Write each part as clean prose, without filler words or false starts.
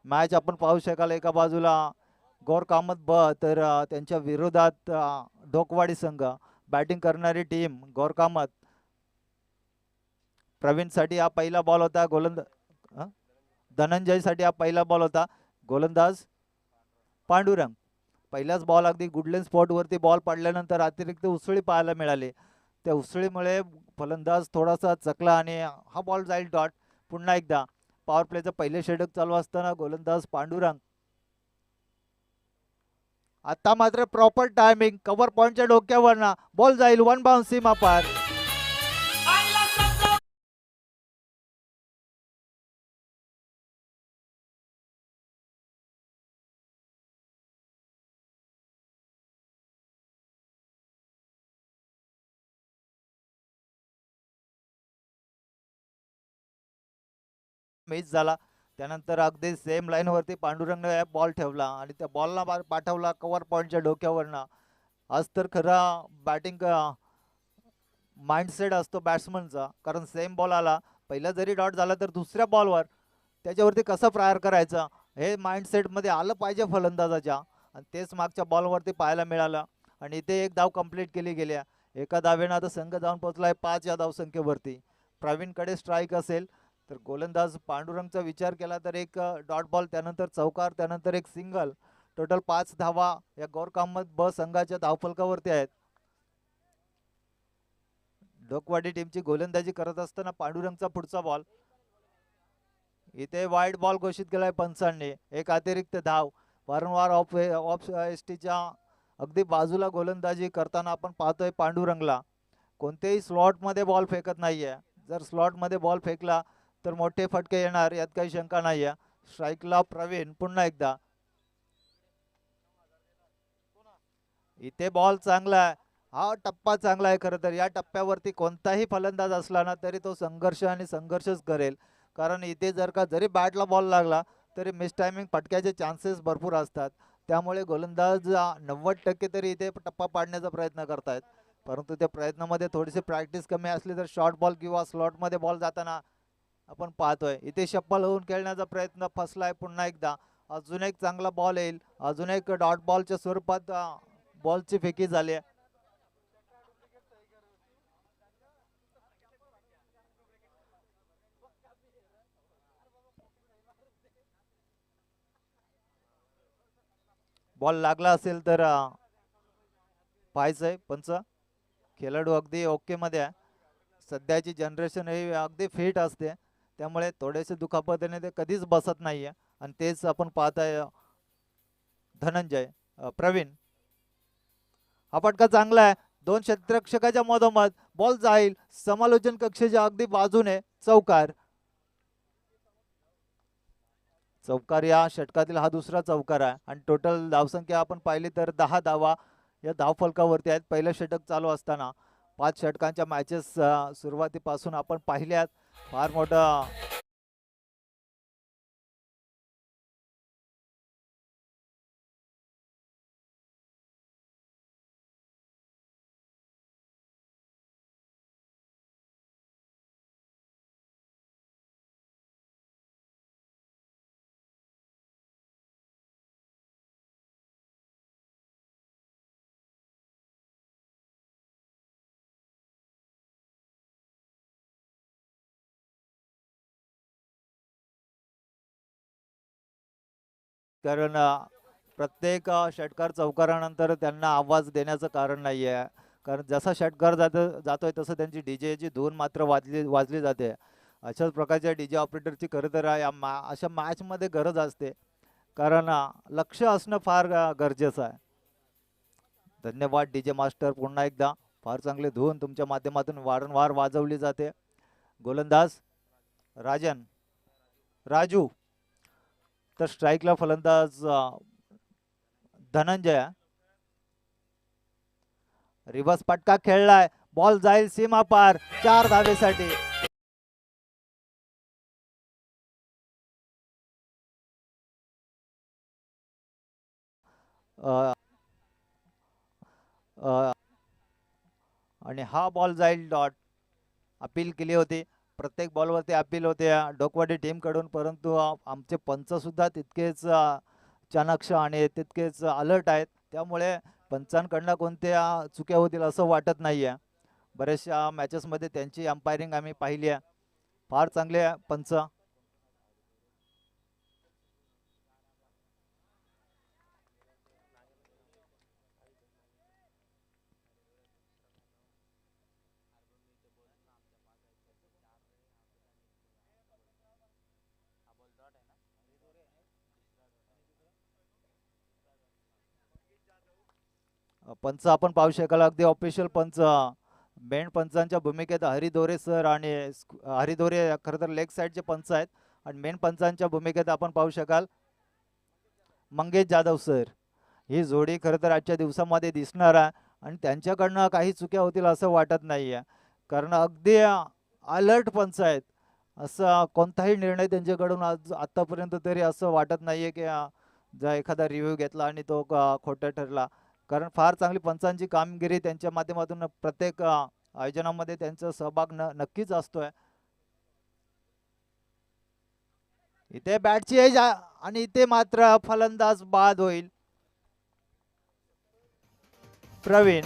Match आपण पाहू शकाल एका बाजूला गौर कामत ब तर त्यांच्या विरोधात ढोकवाडी संघ बॅटिंग करणारी टीम गौर कामत. प्रवीण साठी हा पहिला बॉल होता गोलंदाज धनंजय साठी हा पहिला बॉल होता. गोलंदाज पांडुरंग. पहिल्याच बॉल अगदी गुडलेन स्पॉट वरती बॉल पडल्यानंतर अतिरिक्त उसळी पाहायला मिळाली. त्या उसळीमुळे फलंदाज थोडासा चकला आणि हा बॉल जाईल डॉट. पुन्हा एकदा पॉवर प्लेचं पहिले षटक चालू असताना गोलंदाज पांडुरंग. आता मात्र प्रॉपर टायमिंग कव्हर पॉइंटच्या डोक्यावर बॉल जाईल वन बाउन्स सीमा पार. मिस झाला. त्यानंतर अगदी सेम लाईन वरती पांडुरंगने बॉल ठेवला आणि त्या बॉलला पाठवला कव्हर पॉइंटच्या डोक्यावरनं. आज तर खरा बॅटिंग माइंडसेट असतो बॅट्समनचा, कारण सेम बॉल आला पहिला जरी डॉट झाला तर दुसऱ्या बॉलवर त्याच्यावरती कसं प्रायर करायचं हे माइंडसेटमध्ये आलं पाहिजे फलंदाजाच्या. आणि तेच मागच्या बॉलवरती पाहायला मिळालं. आणि इथे एक धाव कंप्लीट केली गेल्या. एका धावेनं आता संघ जाऊन पोहोचलाय 5 या धावसंख्येवरती. प्रवीणकडे स्ट्राईक असेल तर गोलंदाज पांडुरंगचा विचार केला तर एक डॉट बॉल, त्यानंतर चौकार, त्यानंतर एक सिंगल. टोटल 5 धावा या गौर कामत ब संघाच्या धावफलकावरती आहेत. ढोकवाडी टीमची गोलंदाजी करत असताना पांडुरंगचा पुढचा बॉल. इथे वाईड बॉल घोषित केलाय पंचांनी. एक अतिरिक्त धाव. वारंवार ऑफ ऑफ एसटीच्या अगदी बाजूला गोलंदाजी करताना आपण पाहतोय पांडुरंगला. कोणत्याही स्लॉटमध्ये बॉल फेकत नाहीये. जर स्लॉटमध्ये बॉल फेकला तर मोठे फटके येणार यात काही शंका नाहीये. स्ट्राईकला प्रवीण पुन्हा एकदा. इथे बॉल चांगला आहे. हा टप्पा चांगला आहे. खरं तर या टप्प्यावरती कोणताही फलंदाज असला ना तरी तो संघर्ष आणि संघर्षच करेल. कारण इथे जर का जरी बॅटला बॉल लागला तरी मिस टायमिंग फटक्याचे चान्सेस भरपूर असतात. त्यामुळे गोलंदाज 90% तरी इथे टप्पा पाडण्याचा प्रयत्न करतायत. परंतु त्या प्रयत्नामध्ये थोडीशी प्रॅक्टिस कमी असली तर शॉर्ट बॉल किंवा स्लॉटमध्ये बॉल जाताना आपण पाहतोय. इथे शप्पल होऊन खेळण्याचा प्रयत्न फसलाय पुन्हा एकदा. अजून एक चांगला बॉल येईल. अजून एक डॉट बॉलच्या स्वरूपात बॉलची फेकी झाली आहे. बॉल लागला असेल तर पाहायचंय पंच. खेळाडू अगदी ओके मध्ये आहे. सध्याची जनरेशन ही अगदी फिट असते, त्यामुळे थोडेसे दुखापतीने ते कधीच बसत नाहीये. आणि तेच आपण पाहताय. धनंजय प्रवीण. हा फटका चांगला आहे. दोन क्षेत्ररक्षकाच्या मधोमध बॉल जाईल समालोचन कक्षेच्या अगदी बाजूने. चौकार. चौकार या षटकातील हा दुसरा चौकार आहे. आणि टोटल धावसंख्या आपण पाहिली तर 10 धावा या धावफलकावरती आहेत पहिलं षटक चालू असताना. 5 षटकांच्या मॅचेस सुरुवातीपासून आपण पाहिल्यात. फार मोठं कारण प्रत्येक षटकार चौकारानंतर त्यांना आवाज देण्याचं कारण नाही आहे. कारण जसा षटकार जातोय तसं त्यांची डीजेची धून मात्र वाजली वाजली जाते. अशाच प्रकारच्या डीजे ऑपरेटरची खरं तर अशा मॅचमध्ये गरज असते. कारण लक्ष असणं फार गरजेचं आहे. धन्यवाद डीजे मास्टर. पुन्हा एकदा फार चांगली धून तुमच्या माध्यमातून वारंवार वाजवली जाते. गोलंदाज राजन राजू. तर स्ट्राईकला फलंदाज धनंजय. रिव्हर्स पटका खेळलाय. बॉल जाईल सीमा पार 4 धावेसाठी. आणि हा बॉल जाईल डॉट. अपील केली होती. प्रत्येक बॉलवरती अपील होते डोकवाडी टीमकडून, परंतु आमचे पंच सुद्धा तितकेच चाणाक्ष आणि तितकेच अलर्ट आहेत. त्यामुळे पंचांकडनं कोणत्या चुक्या होतील असं वाटत नाही आहे. बऱ्याचशा मॅचेसमध्ये त्यांची अंपायरिंग आम्ही पाहिली आहे. फार चांगले पंच. पंच आपण पाहू शकाल अगदी ऑफिशियल पंच मेन पंचांच्या भूमिकेत हरिदोरे सर आणि हरिदोरे खरं तर लेग साईडचे पंच आहेत आणि मेन पंचांच्या भूमिकेत आपण पाहू शकाल मंगेश जाधव सर. ही जोडी खरं तर आजच्या दिवसामध्ये दिसणार आहे आणि त्यांच्याकडनं काही चुक्या होतील असं वाटत नाही आहे, कारण अगदी अलर्ट पंच आहेत. असा कोणताही निर्णय त्यांच्याकडून आज आतापर्यंत तरी असं वाटत नाहीये की जर एखादा रिव्ह्यू घेतला आणि तो खोटा ठरला, कारण फार चांगली पंचांची कामगिरी त्यांच्या माध्यमातून प्रत्येक आयोजनामध्ये त्यांचा सहभाग नक्कीच असतोय. इथे बॅटची एज आणि इथे मात्र फलंदाज बाद होईल. प्रवीण.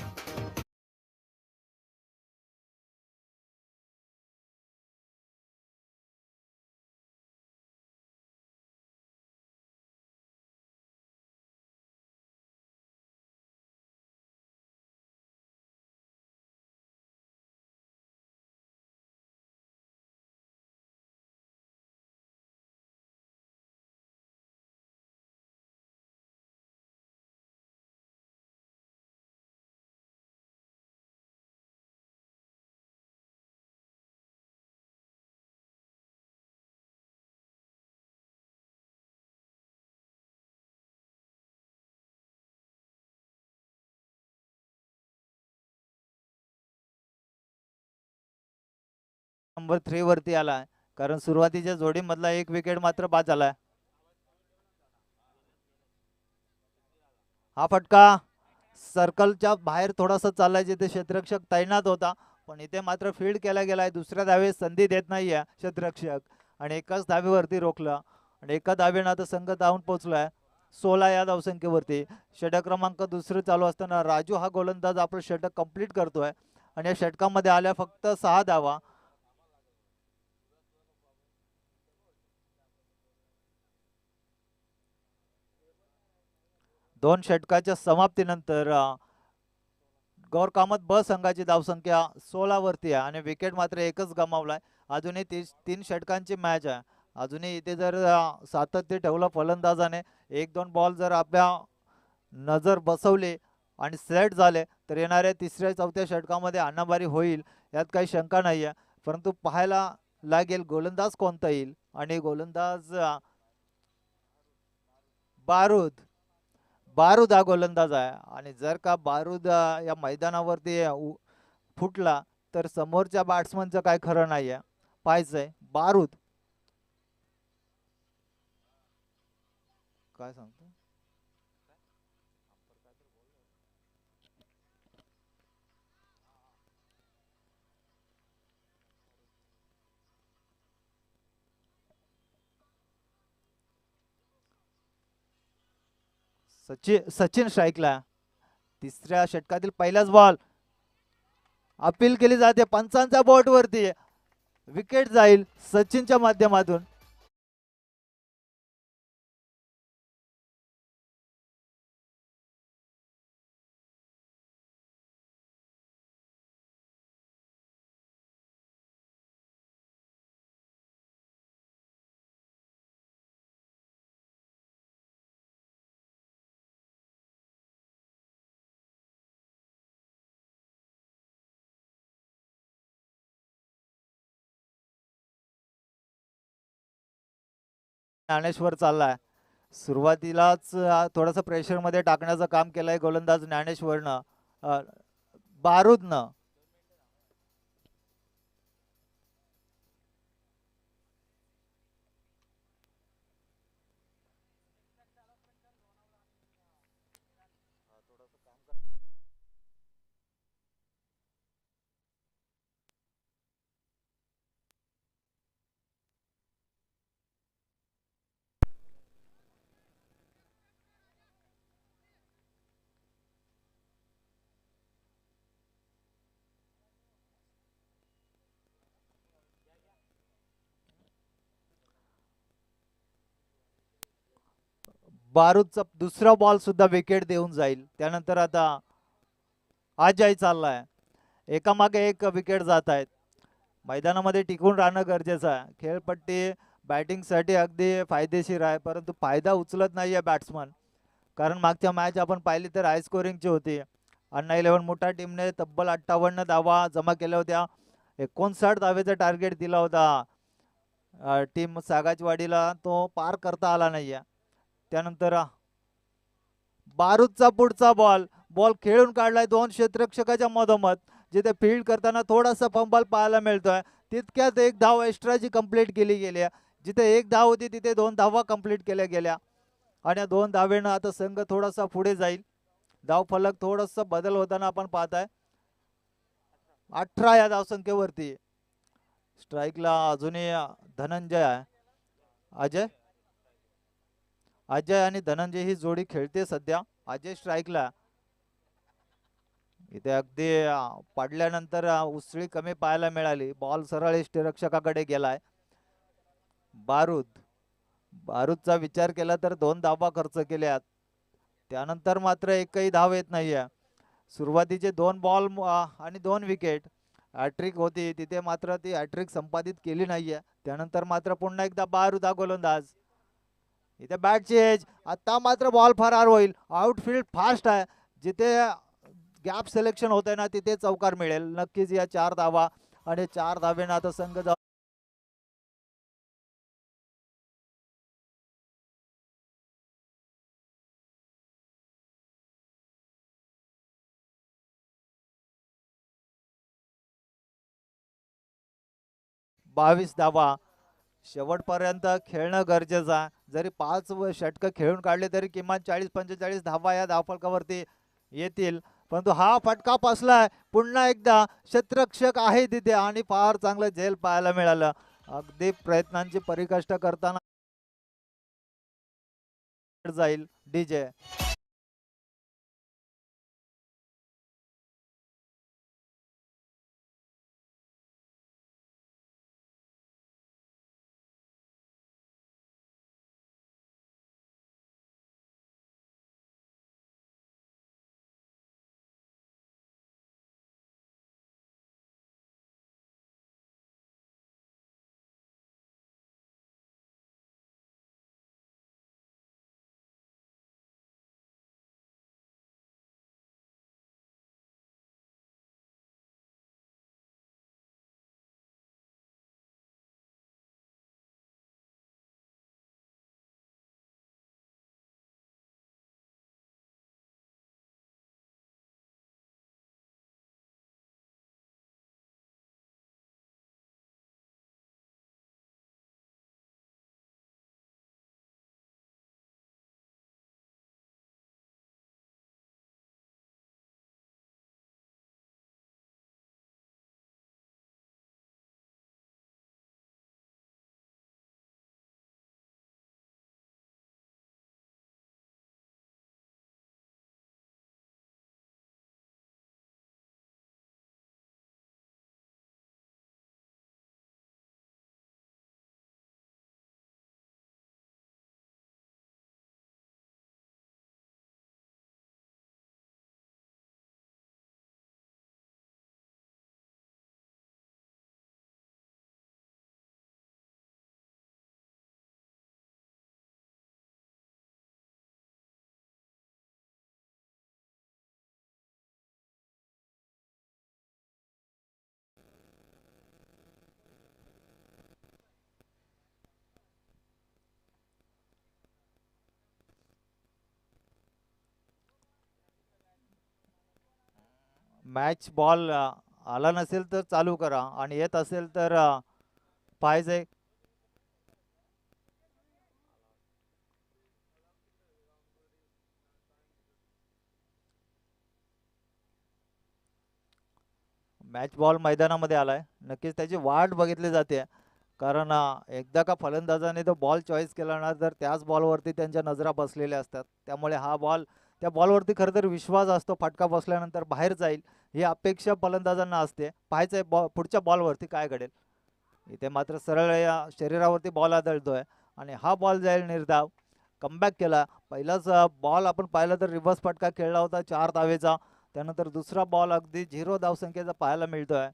नंबर 3 वरती आला, कारण सुरुवातीच्या जोडीमधला एक विकेट मात्र बाद झालाय. हा फटका सर्कलच्या बाहेर थोडासा चाललाय, जिथे क्षेत्ररक्षक तैनात होता, पण इथे मात्र फील्ड केला गेलाय. दुसऱ्या धावेस संधी देत नाहीये क्षेत्ररक्षक आणि एकाच धावेवरती रोखलं आणि एका धावेनं आता संघ धावून पोहोचलाय 16 या धावसंख्येवरती. षटक क्रमांक दुसरं चालू असताना राजू हा गोलंदाज आपलं षटक कंप्लीट करतोय आणि या षटकामध्ये आल्या फक्त 6 धावा. दोन षटकाच्या समाप्तीनंतर गौर कामत ब संघाची धावसंख्या 16 वरती आहे आणि विकेट मात्र एकच गमावलाय. अजूनही 3 षटकांची मॅच आहे. अजूनही इथे जर सातत्य ठेवलं फलंदाजाने, एक दोन बॉल जर आपल्या नजर बसवली आणि सेट झाले तर येणाऱ्या तिसऱ्या चौथ्या षटकामध्ये अनाबारी होईल, यात काही शंका नाही आहे. परंतु पाहायला लागेल गोलंदाज कोणता येईल आणि गोलंदाज बारूद. बारूद हा गोलंदाज आहे आणि जर का बारूद या मैदानावरती फुटला तर समोरच्या बॅट्समनचं काय खरं नाही आहे. पाहायचंय बारूद काय सांगतो. सचिन स्ट्राईकला. तिसऱ्या षटकातील पहिलाच बॉल अपील केली जाते पंचांच्या बोट वरती. विकेट जाईल सचिनच्या माध्यमातून. ज्ञानेश्वर चाललाय. सुरुवातीलाच थोडस प्रेशर मध्ये टाकण्याचं काम केलंय गोलंदाज ज्ञानेश्वरनं, बारूदनं. बारूदचा दुसरा बॉल सुद्धा विकेट देऊन जाईल. त्यानंतर आता अजय चाललाय, एकामागे एक विकेट जात आहेत. मैदानामध्ये टिकून राहणं गरजेचं आहे. खेळपट्टी बॅटिंगसाठी अगदी फायदेशीर आहे, परंतु फायदा उचलत नाहीये बॅट्समन. कारण मागच्या मॅच आपण पाहिली तर हाय स्कोरिंगची होती. अण्णा 11 मोठा टीमने तब्बल 58 धावा जमा केल्या होत्या. 59 धावेचा टार्गेट दिला होता टीम सागाचवाडीला, तो पार करता आला नाहीये. त्यानंतर बारूदचा पुढचा बॉल, बॉल खेळून काढलाय दोन क्षेत्ररक्षकाच्या मधोमध. जिथे फील्ड करताना थोडासा फंबल पाहायला मिळतोय, तितक्यात एक धाव एक्स्ट्राची कंप्लीट केली गेली आहे. जिथे एक धाव होती तिथे 2 धावा कंप्लीट केल्या गेल्या आणि या 2 धावेनं आता संघ थोडासा पुढे जाईल. धाव फलक थोडस बदल होताना आपण पाहताय. 18 या धावसंख्येवरती. स्ट्राईकला अजूनही धनंजय आहे. अजय अजय आणि धनंजय ही जोडी खेळते सध्या. अजय स्ट्राईकला. इथे अगदी पडल्यानंतर उसळी कमी पाहायला मिळाली. बॉल सरळ यष्टीरक्षकाकडे गेलाय. बारूदचा विचार केला तर 2 धावा खर्च केल्यात. त्यानंतर मात्र एकही धाव येत नाहीये. सुरुवातीचे 2 बॉल आणि 2 विकेट. हॅट्रिक होती तिथे मात्र ती हॅट्रिक संपादित केली नाहीये. त्यानंतर मात्र पुन्हा एकदा बारूद हा गोलंदाज. इथे बॅटची एज. आता मात्र बॉल फरार होईल. आउटफील्ड फास्ट आहे. जिथे गॅप सिलेक्शन होते ना तिथे चौकार मिळेल नक्कीच. या 4 धावा आणि 4 धावेनं आता संघ 22 धावा. शेवटपर्यंत खेळणं गरजेचं आहे. जरी 5 षटकं खेळून काढले तरी किमान 40-45 धावा या धावफलकावरती येतील. परंतु हा फटका फसलाय. पुन्हा एकदा क्षेत्ररक्षक आहे तिथे आणि फार चांगलं झेल पाहायला मिळालं. अगदी प्रयत्नांची परिकाष्ठा करताना जाईल डीजे. मॅच बॉल आला नसेल तर चालू करा आणि येत असेल तर पाहिजे. मॅच बॉल मैदानामध्ये आलाय. नक्कीच त्याची वाट बघितली जाते. कारण एकदा का फलंदाजाने तो बॉल चॉईस केला ना तर त्याच बॉलवरती त्यांच्या नजरा बसलेल्या असतात. त्यामुळे हा बॉल त्या बॉलवरती खरं तर विश्वास असतो. फटका बसल्यानंतर बाहेर जाईल ही अपेक्षा फलंदाजांना असते. पाहायचंय पुढच्या बॉलवरती काय घडेल. इथे मात्र सरळ या शरीरावरती बॉल आदळतोय आणि हा बॉल जाईल निर्धाव. कमबॅक केला. पहिलाच बॉल आपण पाहिला तर रिव्हर्स फटका खेळला होता 4 धावेचा. त्यानंतर दुसरा बॉल अगदी 0 धावसंख्येचा पाहायला मिळतोय.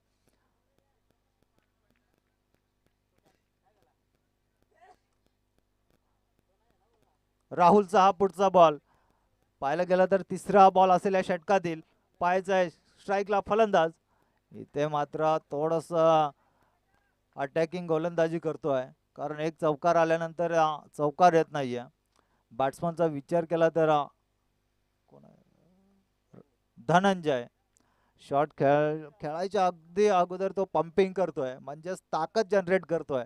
राहुलचा हा पुढचा बॉल पाहायला गेला तर तिसरा बॉल असेल या षटकातील. पाहायचा आहे स्ट्राईकला फलंदाज. इथे मात्र थोडस अटॅकिंग गोलंदाजी करतोय, कारण एक चौकार आल्यानंतर चौकार येत नाहीये. बॅट्समनचा विचार केला तर कोण आहे? धनंजय शॉट खेळायच्या अगदी अगोदर तो पंपिंग करतोय, म्हणजेच ताकद जनरेट करतोय,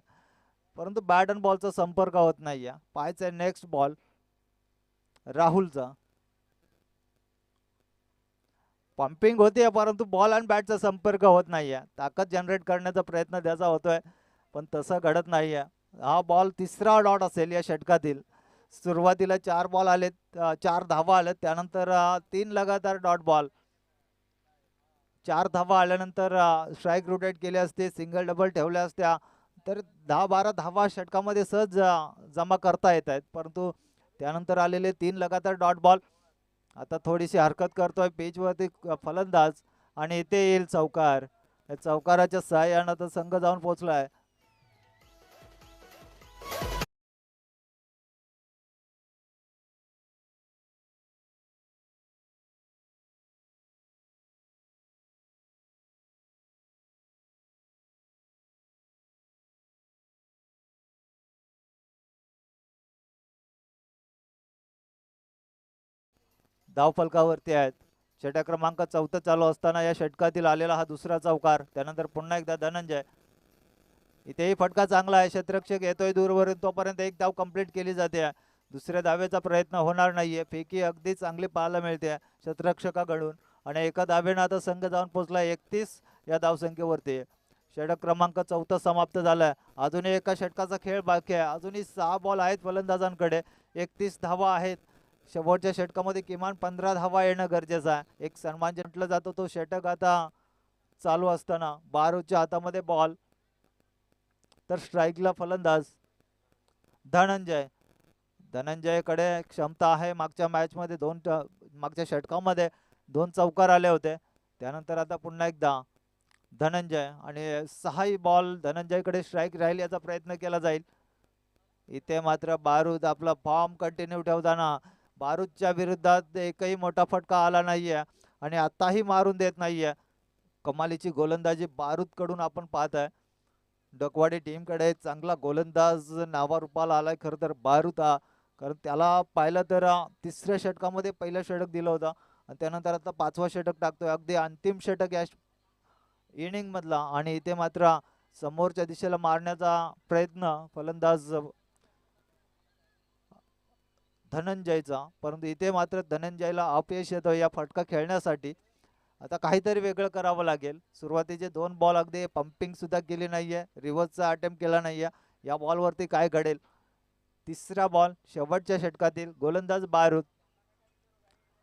परंतु बॅट अँड बॉलचा संपर्क होत नाहीये. पाहायचंय नेक्स्ट बॉल राहुलचा. पंपिंग होते परंतु बॉल आणि बॅटचा संपर्क होत नाहीये. ताकद जनरेट करण्याचा प्रयत्न त्याचा होतोय, पण तसं घडत नाहीये. हा बॉल तिसरा डॉट असेल या षटकातील. सुरुवातीला 4 बॉल आलेत, 4 धावा आलेत, त्यानंतर 3 लगातार डॉट बॉल. 4 धावा आल्यानंतर स्ट्राईक रोटेट केले असते, सिंगल डबल ठेवल्या असत्या तर 10-12 धावा षटकामध्ये सहज जमा करता येत आहेत, परंतु त्यानंतर आलेले 3 लगातार डॉट बॉल. आता थोडीशी हरकत करतोय पिचवरती फलंदाज आणि इथे येईल चौकार. या चौकाराच्या सहाय्यानं तर संघ जाऊन पोहोचलाय. धावफलकावरती आहेत. षटक क्रमांक 14 चालू असताना या षटकातील आलेला हा दुसरा चौकार. त्यानंतर पुन्हा एकदा धनंजय. इथेही फटका चांगला आहे, क्षेत्ररक्षक येतोय दूरवरून, तोपर्यंत एक धाव कंप्लीट केली जाते. दुसऱ्या धावेचा प्रयत्न होणार नाहीये. फेकी अगदी चांगली पाहायला मिळते क्षेत्ररक्षकाकडून आणि एका धावेनं आता संघ जाऊन पोहोचला 31 या धावसंख्येवरती. षटक क्रमांक 14 समाप्त झालाय. अजूनही एका षटकाचा खेळ बाकी आहे. अजूनही 6 बॉल आहेत फलंदाजांकडे, 31 धावा आहेत. शेवटच्या षटकामध्ये किमान 15 धावा येणं गरजेचं आहे. एक सन्मान म्हटलं जातो तो षटक आता चालू असताना बारूच्या हातामध्ये बॉल, तर स्ट्राईकला फलंदाज धनंजय. धनंजयकडे क्षमता आहे. मागच्या मॅचमध्ये मागच्या षटकामध्ये 2 चौकार आले होते. त्यानंतर आता पुन्हा एकदा धनंजय आणि 6ही बॉल धनंजयकडे स्ट्राईक राहील याचा प्रयत्न केला जाईल. इथे मात्र बारूद आपला फॉर्म कंटिन्यू ठेवताना, बारूदच्या विरुद्धात एकही मोठा फटका आला नाहीये आणि आताही मारून देत नाहीये. कमालीची गोलंदाजी बारूद कडून आपण पाहत आहे. डकवाडी टीमकडे चांगला गोलंदाज नावारूपाला आलाय खरं तर बारूद हा, कारण त्याला पाहिलं तर तिसऱ्या षटकामध्ये पहिलं षटक दिलं होतं आणि त्यानंतर आता 5वं षटक टाकतोय, अगदी अंतिम षटक या इनिंग मधला. आणि इथे मात्र समोरच्या दिशेला मारण्याचा प्रयत्न फलंदाज धनंजयचा, परंतु इथे मात्र धनंजयला अपयश येतं या फटका खेळण्यासाठी. आता काहीतरी वेगळं करावं लागेल. सुरुवातीचे 2 बॉल अगदी पंपिंग सुद्धा केली नाहीये, रिव्हर्सचा अटेम्प्ट केला नाहीये. या बॉलवरती काय घडेल? तिसरा बॉल शेवटच्या षटकातील, गोलंदाज बारूद.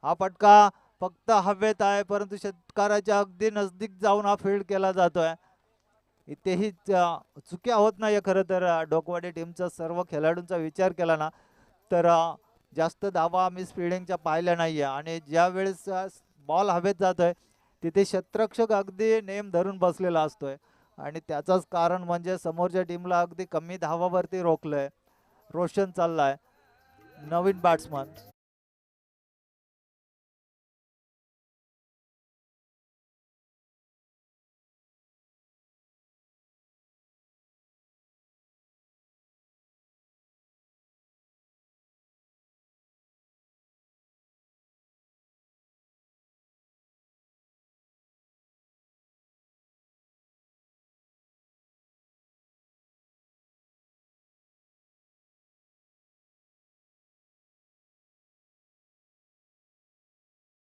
हा फटका फक्त हवेत आहे, परंतु षटकाराच्या अगदी नजदीक जाऊन हा फील्ड केला जातोय. इथेही चुक्या होत नाहीये खरं तर. डोकवाडी टीमचा सर्व खेळाडूंचा विचार केला ना तर जास्त धावा आम्ही स्पीडिंगच्या पाहिल्या नाहीये आणि ज्या वेळेस बॉल हवेत जातोय तिथे क्षेत्ररक्षक अगदी नेम धरून बसलेला असतोय आणि त्याचाच कारण म्हणजे समोरच्या टीमला अगदी कमी धावावरती रोखलंय. रोशन चाललाय, नवीन बॅट्समन.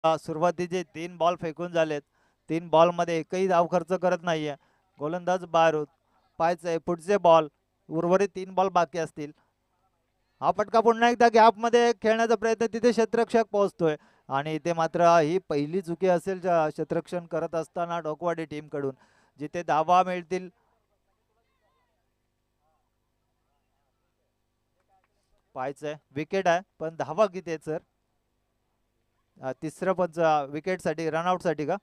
सुरुवातीचे 3 बॉल फेकून झालेत. 3 बॉल मध्ये एकही धाव खर्च करत नाहीये गोलंदाज बारूद. पाहायचंय पुढचे बॉल, उर्वरित 3 बॉल बाकी असतील. हा फटका पुन्हा एकदा गॅप मध्ये खेळण्याचा प्रयत्न, तिथे क्षेत्ररक्षक पोहोचतोय आणि इथे मात्र ही पहिली चुकी असेल क्षेत्ररक्षण करत असताना डोकवाडी टीम कडून. जिथे धावा मिळतील. पाहायचंय विकेट आहे पण धावा किती आहेत सर? तिसरं पंच विकेट साठी रनआउट साठी का?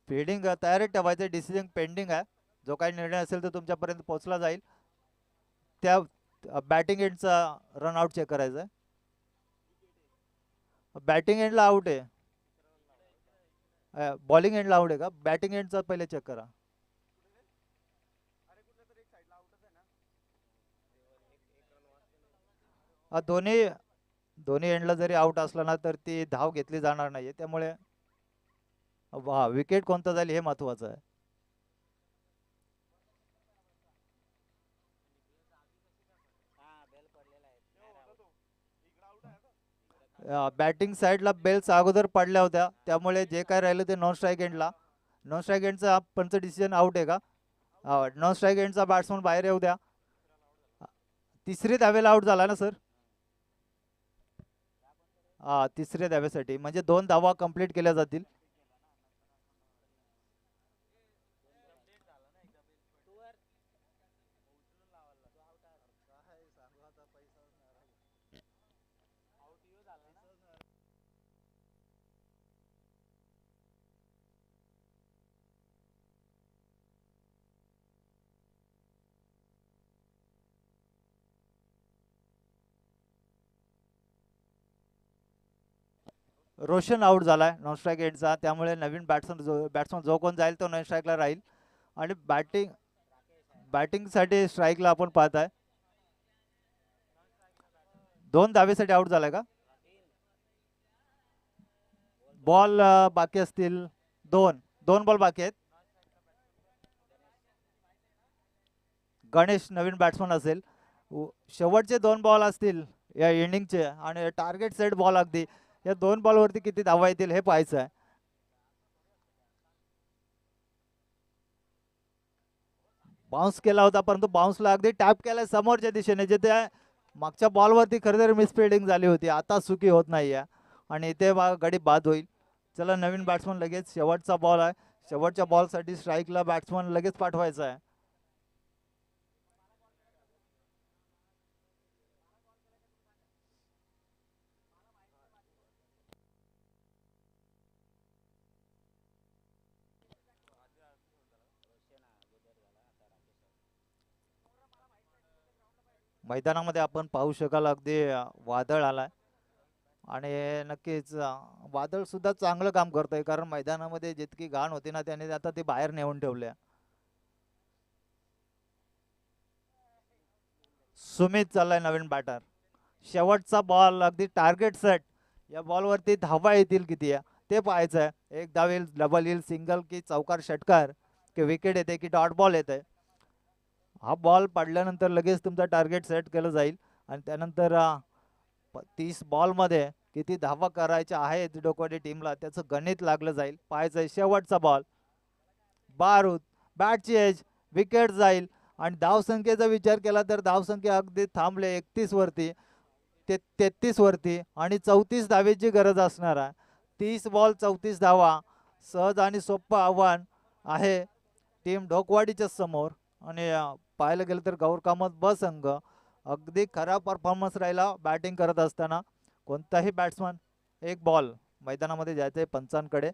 फिल्डिंग तयारीत ठेवायचं, डिसिजन पेंडिंग आहे. जो काही निर्णय असेल तो तुमच्यापर्यंत पोहोचला जाईल. त्या बॅटिंग एंडचा रनआउट चेक करायचा आहे. बॅटिंग एंडला आउट आहे. बॉलिंग एंडला आउट आहे का? बॅटिंग एंडचा पहिले चेक करा. दोन्ही दोन्ही एंडला जरी आउट असला ना तर ती धाव घेतली जाणार नाहीये, त्यामुळे विकेट कोणता जाईल हे महत्वाचं आहे. बॅटिंग साईडला बेल्स अगोदर पडल्या होत्या, त्यामुळे जे काय राहिलं ते नॉन स्ट्राईक एंडला. नॉन स्ट्राईक एंडचा पंच डिसिजन आउट आहे का? नॉन स्ट्राईक एंडचा बॅट्समन बाहेर येऊ द्या. तिसरी धावेला आउट झाला ना सर? तिसऱ्या धावेसाठी म्हणजे 2 धावा कंप्लीट केल्या जातील. रोशन आउट झालाय नॉन स्ट्राईक एंडचा, त्यामुळे नवीन बॅट्समन जो कोण जाईल तो नॉन स्ट्राईकला राहील. आणि बॅटिंगसाठी स्ट्राईकला आपण पाहताय. 2 धावेसाठी आउट झालाय का? बॉल बाकी असतील 2 बॉल बाकी आहेत. गणेश नवीन बॅट्समन असेल. शेवटचे 2 बॉल असतील या इनिंगचे आणि टार्गेट सेट बॉल अगदी. या 2 बॉलवरती किती धावा येतील हे पाहायचं आहे. बाउन्स केला होता परंतु बाउन्सला अगदी टॅप केलाय समोरच्या दिशेने, जिथे मागच्या बॉलवरती खरं तर मिसफिल्डिंग झाली होती. आता चुकी होत नाहीये आणि इथे गडी बाद होईल. चला नवीन बॅट्समन लगेच, शेवटचा बॉल आहे. शेवटच्या बॉलसाठी स्ट्राईकला बॅट्समन लगेच पाठवायचा आहे. मैदानामध्ये आपण पाहू शकाल अगदी वादळ आलाय आणि नक्कीच वादळ सुद्धा चांगलं काम करतंय, कारण मैदानामध्ये जितकी घाण होती ना त्याने आता ती बाहेर नेऊन ठेवल्या. सुमित चाललाय नवीन बॅटर. शेवटचा बॉल अगदी टार्गेट सेट. या बॉलवरती धावा येतील किती ते पाहायचं आहे. 1 धाव येईल, डबल येईल, सिंगल की चौकार षटकार की विकेट येते की डॉट बॉल येते. हा बॉल पडल्यानंतर लगेच तुमचा टार्गेट सेट केलं जाईल आणि त्यानंतर 30 बॉलमध्ये किती धावा करायच्या आहेत डोकवाडी टीमला त्याचं गणित लागलं जाईल. पाहायचंय शेवटचा बॉल, बारूद, बॅटची एज, विकेट जाईल. आणि धावसंख्येचा विचार केला तर धावसंख्या अगदी थांबले 31 वरती, ते 33 वरती आणि 34 धावेची गरज असणार आहे. 30 बॉल 34 धावा सहज आणि सोपं आव्हान आहे टीम ढोकवाडीच्या समोर. आणि पाहायला गेलं तर गौरकामत ब संघ अगदी खरा परफॉर्मन्स राहिला बॅटिंग करत असताना. कोणताही बॅट्समन 1 बॉल मैदानामध्ये जायचंय पंचांकडे.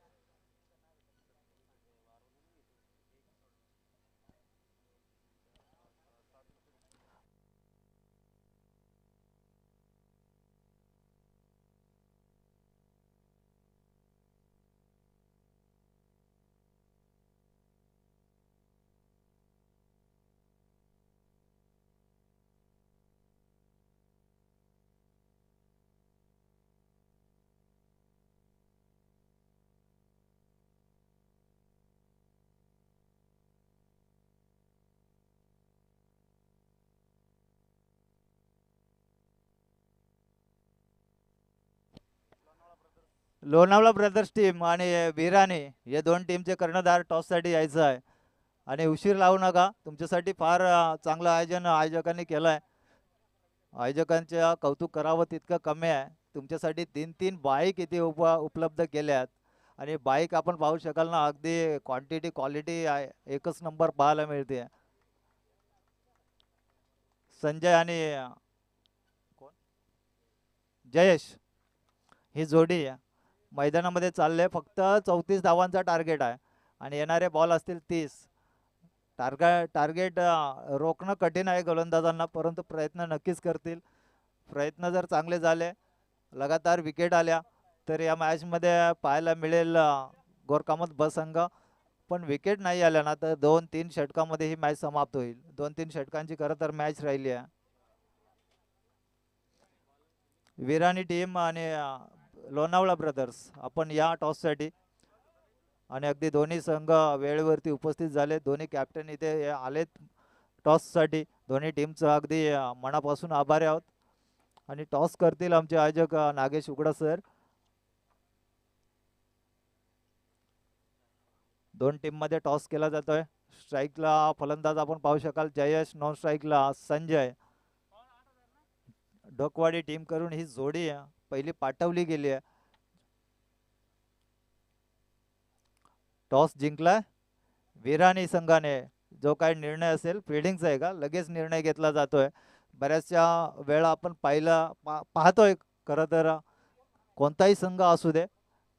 लोणावळा ब्रदर्स टीम आणि विराने या 2 टीमचे कर्णधार टॉस साठी यायचं आहे. आणि उशीर लावू नका. तुमच्यासाठी फार चांगलं आयोजन आयोजकांनी केलं आहे. आयोजकांच्या कौतुक करावं तितकं कमी आहे. तुमच्यासाठी 3-3 बाईक इथे उपलब्ध केल्यात आणि बाईक आपण पाहू शकाल ना, अगदी क्वांटिटी क्वालिटी एकच नंबर पाहायला मिळते. संजय आणि कोण जयेश ही जोडी मैदानामध्ये चालले. फक्त 34 धावांचा टार्गेट आहे आणि येणारे बॉल असतील 30. टार्गेट रोखणं कठीण आहे गोलंदाजांना, परंतु प्रयत्न नक्कीच करतील. प्रयत्न जर चांगले झाले, लगातार विकेट आल्या, तर या मॅचमध्ये पाहायला मिळेल गोरकामत ब संघ. पण विकेट नाही आल्या ना, तर 2-3 षटकामध्ये ही मॅच समाप्त होईल. 2-3 षटकांची खरं तर मॅच राहिली आहे. विराणी टीम आणि लोणावळा ब्रदर्स आपण या टॉससाठी आणि अगदी दोन्ही संघ वेळेवरती उपस्थित झाले. दोन्ही कॅप्टन इथे आलेत टॉससाठी. दोन्ही टीमचं अगदी मनापासून आभारी आहोत. आणि टॉस करतील आमचे आयोजक नागेश उगडा सर. दोन टीम मध्ये टॉस केला जातोय. स्ट्राईकला फलंदाज आपण पाहू शकाल जयेश, नॉन स्ट्राईकला संजय. डोकवाडी टीम करून ही जोडी पहिली पाठवली गेली आहे. टॉस जिंकला विराणी संघाने. जो काही निर्णय असेल फिल्डिंगचा आहे का, लगेच निर्णय घेतला जातोय. बऱ्याचशा वेळा आपण पाहतोय खरं तर कोणताही संघ असू दे,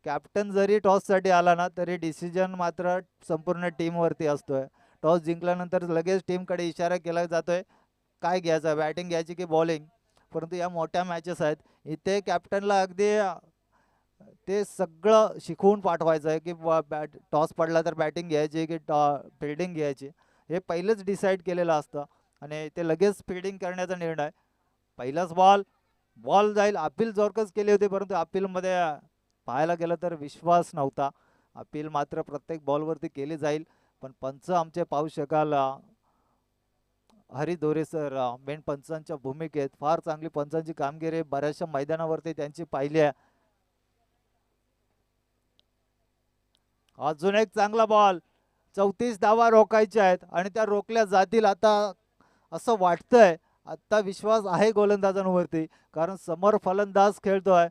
कॅप्टन जरी टॉससाठी आला ना, तरी डिसिजन मात्र संपूर्ण टीमवरती असतोय. टॉस जिंकल्यानंतर लगेच टीमकडे इशारा केला जातोय काय घ्यायचं, बॅटिंग घ्यायची की बॉलिंग. परंतु या मोठ्या मॅचेस आहेत, इथे कॅप्टनला अगदी ते सगळं शिकवून पाठवायचं आहे की टॉस पडला तर बॅटिंग घ्यायची की फिल्डिंग घ्यायची, हे पहिलेच डिसाईड केलेलं असतं. आणि ते लगेच फिल्डिंग करण्याचा निर्णय. पहिलाच बॉल जाईल. अपील जोरकस केली होती, परंतु अपीलमध्ये पाहायला गेलं तर विश्वास नव्हता. अपील मात्र प्रत्येक बॉलवरती केली जाईल. पण पंच आमचे पाहू शकाल हरी दोरे सर मेन पंचांच्या भूमिकेत. फार चांगली पंचांची कामगिरी बऱ्याचशा मैदानावरती त्यांची पाहिली आहे. अजून एक चांगला बॉल. 34 धावा रोखायच्या आहेत आणि त्या रोखल्या जातील आता असं वाटतंय. आता विश्वास आहे गोलंदाजांवरती, कारण समोर फलंदाज खेळतोय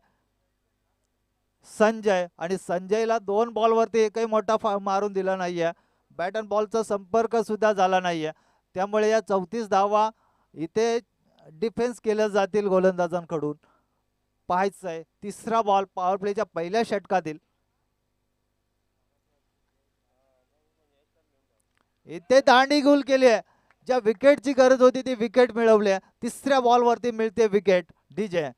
संजय आणि संजयला 2 बॉलवरती एकही मोठा मारून दिला नाहीये. बॅट अँड बॉलचा संपर्क सुद्धा झाला नाहीये. त्यामुळे या 34 धावा इथे डिफेन्स केल्या जातील गोलंदाजांकडून. पाहायचं आहे तिसरा बॉल पॉवर प्लेच्या पहिल्या षटकातील. इथे दांडी गुल केली आहे. ज्या विकेटची गरज होती ती विकेट मिळवली. तिसऱ्या बॉलवरती मिळते विकेट. DJ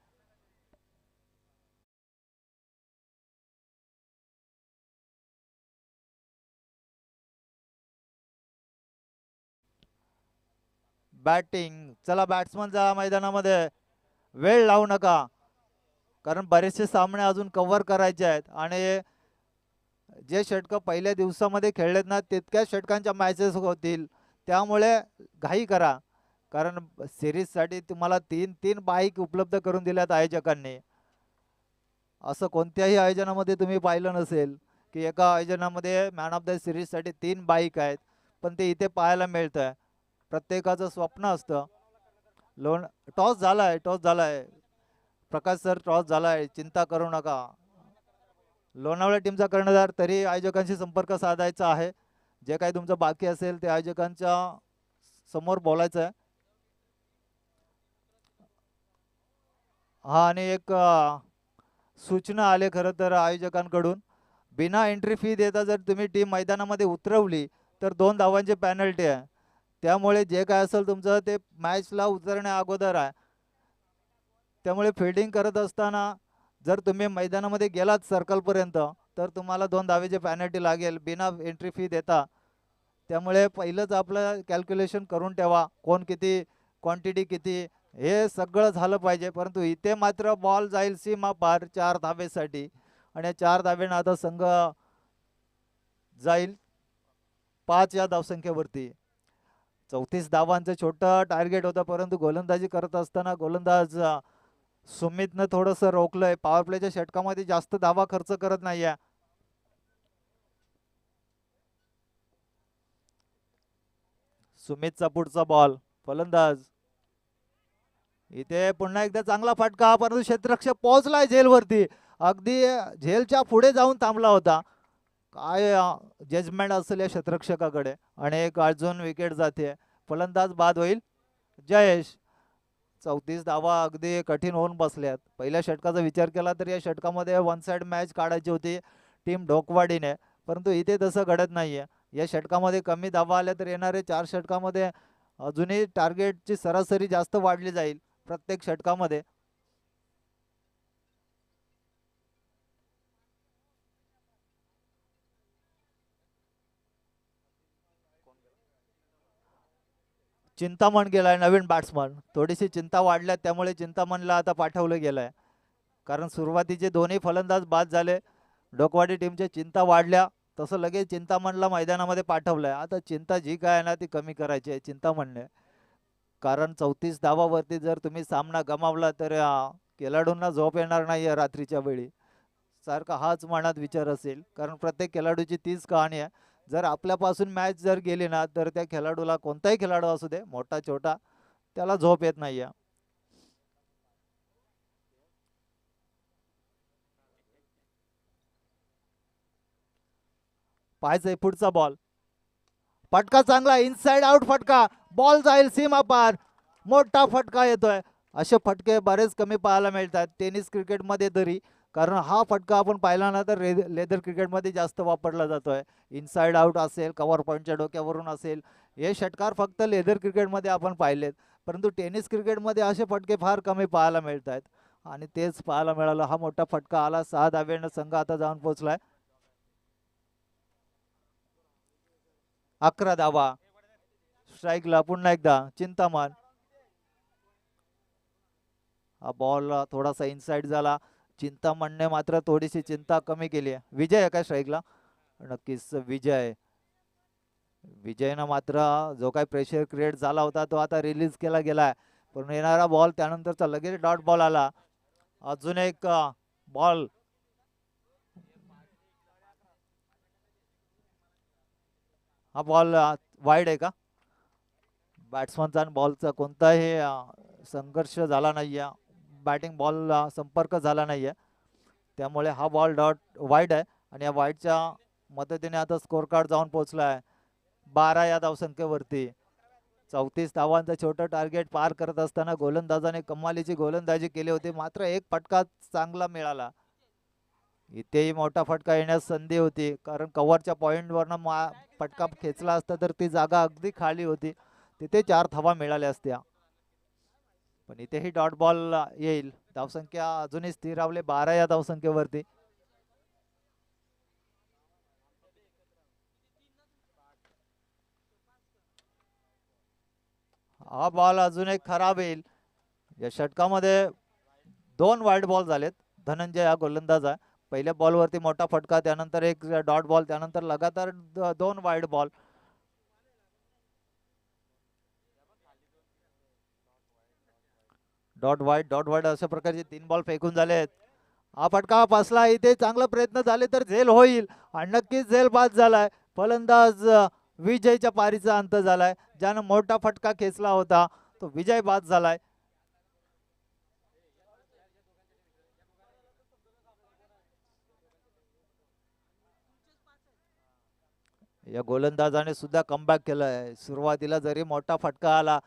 batting. चला बॅट्समन जा मैदानामध्ये, वेळ लावू नका, कारण बरेचसे सामने अजून कव्हर करायचे आहेत आणि जे षटक पहिल्या दिवसामध्ये खेळलेत ना, तितक्याच षटकांच्या मॅचेस होतील. त्यामुळे घाई करा, कारण सिरीजसाठी तुम्हाला 3-3 बाईक उपलब्ध करून दिल्यात आयोजकांनी. असं कोणत्याही आयोजनामध्ये तुम्ही पाहिलं नसेल की एका आयोजनामध्ये मॅन ऑफ द सिरीजसाठी 3 बाईक आहेत. पण ते इथे पाहायला मिळतंय. प्रत्येकाचं स्वप्न असतं. टॉस झालाय प्रकाश सर, टॉस झालाय, चिंता करू नका. लोणावळा टीमचा कर्णधार, तरी आयोजकांशी संपर्क साधायचा आहे. जे काही तुमचं बाकी असेल ते आयोजकांच्या समोर बोलायचं आहे. हा आणि एक सूचना आले खरं तर आयोजकांकडून. बिना एंट्री फी देता जर तुम्ही टीम मैदानामध्ये उतरवली तर 2 धावांची पेनल्टी आहे. त्यामुळे जे काय असेल तुमचं ते मॅचला उतरण्या अगोदर आहे. त्यामुळे फिल्डिंग करत असताना जर तुम्ही मैदानामध्ये गेलात सर्कलपर्यंत तर तुम्हाला 2 धावेची पेनल्टी लागेल बिना एंट्री फी देता. त्यामुळे पहिलंच आपलं कॅल्क्युलेशन करून ठेवा, कोण किती, क्वांटिटी किती, हे सगळं झालं पाहिजे. परंतु इथे मात्र बॉल जाईल सीमा पार 4 धावेसाठी आणि 4 धावेनं आता संघ जाईल 5 या धावसंख्येवरती. 34 धावांचं छोटं टार्गेट होतं, परंतु गोलंदाजी करत असताना गोलंदाज सुमितनं थोडंसं रोखलंय. पॉवर प्लेच्या षटकामध्ये जास्त धावा खर्च करत नाहीये. सुमितचा पुढचा बॉल, फलंदाज. इथे पुन्हा एकदा चांगला फटका, परंतु क्षेत्ररक्षक पोहोचलाय झेलवरती. अगदी झेलच्या पुढे जाऊन थांबला होता. काय जजमेंट असेल या क्षेत्ररक्षकाकडे. आणि एक अजून विकेट जाते. फलंदाज बाद होईल जयेश. 34 धावा अगदी कठीण होऊन बसल्यात. पहिल्या षटकाचा विचार केला तर या षटकामध्ये वन साइड मॅच काढायची होती टीम ढोकवाडीने, परंतु इथे तसं घडत नाहीये. या षटकामध्ये कमी धावा आल्या तर येणारे 4 षटकामध्ये अजूनही टार्गेटची सरासरी जास्त वाढली जाईल प्रत्येक षटकामध्ये. चिंतामण गेलाय नवीन बॅट्समन. थोडीशी चिंता वाढल्या त्यामुळे चिंतामणला आता पाठवलं गेलंय. कारण सुरुवातीचे दोन्ही फलंदाज बाद झाले. डोकवाडी टीमच्या चिंता वाढल्या, तसं लगेच चिंतामणला मैदानामध्ये पाठवलंय. आता चिंता जी काय आहे ना ती कमी करायची आहे चिंतामणने. कारण 34 धावावरती जर तुम्ही सामना गमावला तर खेळाडूंना झोप येणार नाही रात्रीच्या वेळी. सारखा हाच मनात विचार असेल, कारण प्रत्येक खेळाडूची तीच कहाणी आहे. जर आपल्यापासून मॅच जर गेली ना तर त्या खेळाडूला, कोणताही खेळाडू असू दे मोठा छोटा, त्याला झोप येत नाहीये. पाहायचंय पुढचा बॉल. फटका चांगला, इनसाइड आउट फटका. बॉल जाईल सीमा पार. मोठा फटका येतोय. असे फटके बरेच कमी पाहायला मिळतात टेनिस क्रिकेटमध्ये तरी. कारण हा फटका आपण पाहिला ना तर लेदर क्रिकेटमध्ये जास्त वापरला जातोय. इनसाइड आउट असेल, कव्हर पॉईंटच्या डोक्यावरून असेल, हे षटकार फक्त लेदर क्रिकेटमध्ये आपण पाहिलेत. परंतु टेनिस क्रिकेटमध्ये असे फटके फार कमी पाहायला मिळतात. आणि तेच पाहायला मिळालं. हा मोठा फटका आला. 6 धाब्यानं संघ आता जाऊन पोहोचलाय. 11 धावा. स्ट्राईकला पुन्हा एकदा चिंतामण. हा बॉल थोडासा इनसाइड झाला. चिंतामणने मात्र थोडीशी चिंता कमी केली आहे. विजय आहे काय स्ट्राईकला? नक्कीच विजय. विजयनं मात्र जो काही प्रेशर क्रिएट झाला होता तो आता रिलीज केला गेलाय. पण येणारा बॉल त्यानंतरचा लगेच डॉट बॉल आला. अजून एक बॉल. हा बॉल वाईड आहे का? बॅट्समनचा आणि बॉलचा कोणताही संघर्ष झाला नाहीये. बॅटिंग बॉल संपर्क झाला नाहीये. त्यामुळे हा बॉल डॉट वाईड आहे. आणि या वाईडच्या मदतीने आता स्कोर कार्ड जाऊन पोहोचला आहे 12 या धावसंख्येवरती. 34 धावांचं छोटं टार्गेट पार करत असताना गोलंदाजाने कमालीची गोलंदाजी केली होती. मात्र एक फटका चांगला मिळाला. इथेही मोठा फटका येण्यास संधी होती, कारण कव्हरच्या पॉइंटवरनं फटका खेचला असता तर ती जागा अगदी खाली होती. तिथे 4 धावा मिळाल्या असत्या. पण इथेही डॉट बॉल येईल. धावसंख्या अजूनही स्थिर रावले 12 या धावसंख्येवरती. हा बॉल अजून एक खराब येईल. या षटकामध्ये 2 वाईड बॉल झालेत. धनंजय हा गोलंदाज आहे. पहिल्या बॉलवरती मोठा फटका, त्यानंतर एक डॉट बॉल, त्यानंतर लगातार 2 वाईड बॉल. डॉट वाईड अशा प्रकारचे 3 बॉल फेकून झालेत. हा फटका फसला. इथे चांगला प्रयत्न झाले तर झेल होईल आणि नक्कीच झेल बाद झालाय. फलंदाज विजयच्या पारीचा अंत झालाय. ज्यानं मोठा फटका खेचला होता तो विजय बाद झालाय. या गोलंदाजाने सुद्धा कमबॅक केलाय. सुरुवातीला जरी मोठा फटका आला